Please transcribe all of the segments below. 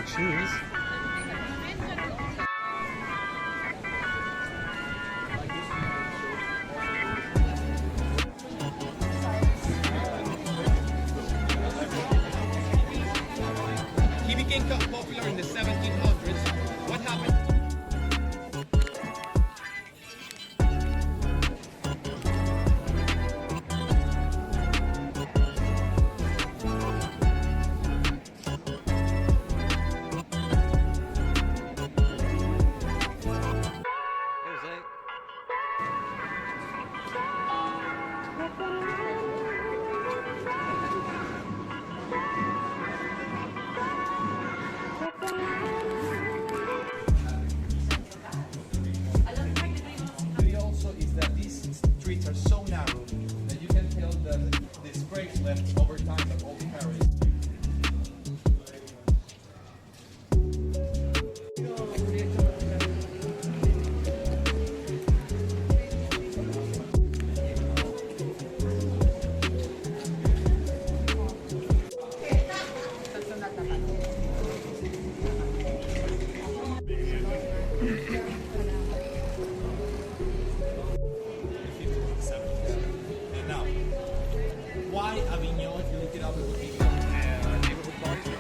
shoes. He became popular in the 1700s. What happened? Also is that these streets are so narrow that you can tell that the scrapes left over time of old Paris. And now, why Avignon? If you look it up, it would be neighborhood parties.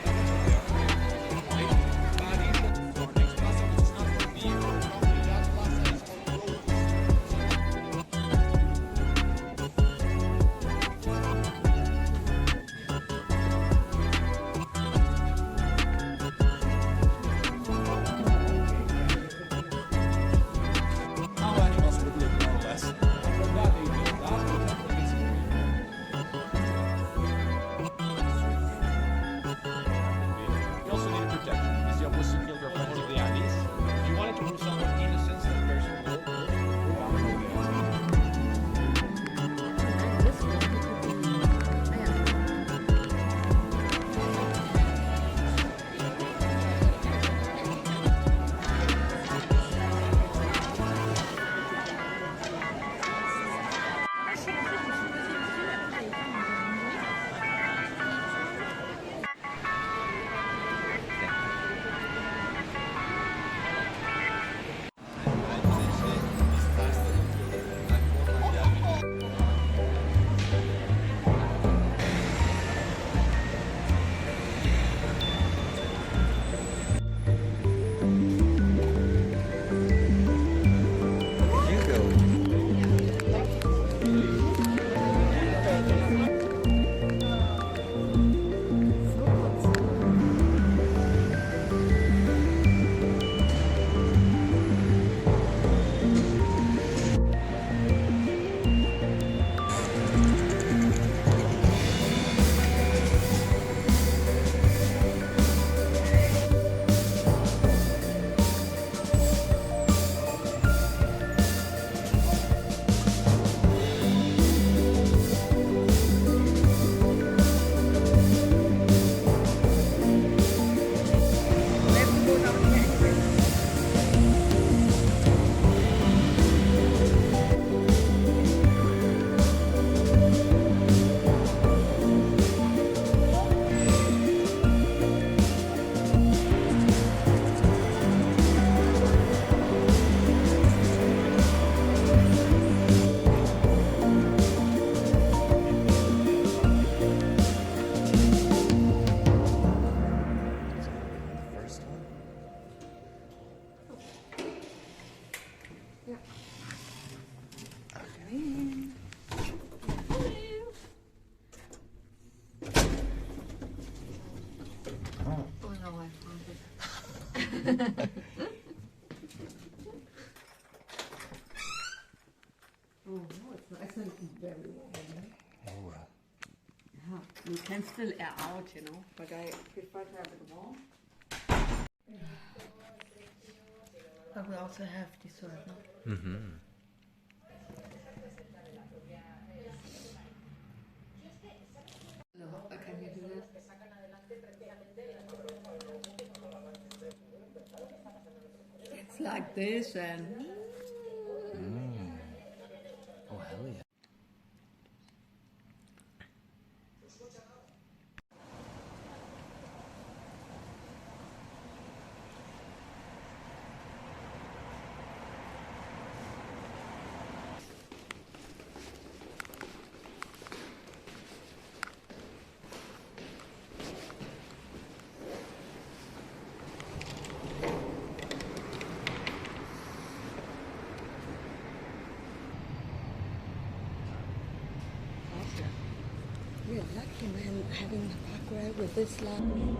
Our next plaza, which is not going to be that plaza, is called Rhodes. How animals would look more or less. From that they built that, which I think is you also need protection. Is the opposite field your friends of the Andes? If you wanted to prove someone innocence, that person will Oh, no, it's nice and very warm. Oh, Yeah, you can still air out, you know, but I prefer to have it warm. But we also have dessert, no? No, can you do this? It's like this and... oh hell yeah. And then having the parkway with this line.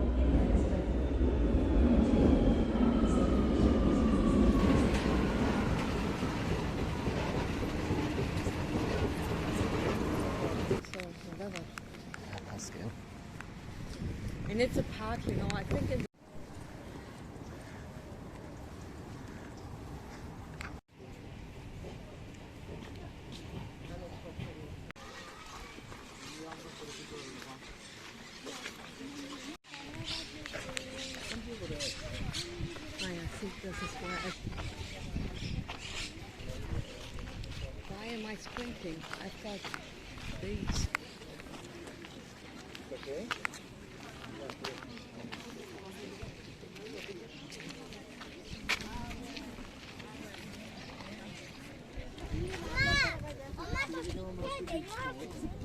So whatever. Yeah, Pascal. And it's a park, you know, I think it's I think this is why am I squinting? I've got these. 엄마, 엄마 저 밑에 내려와.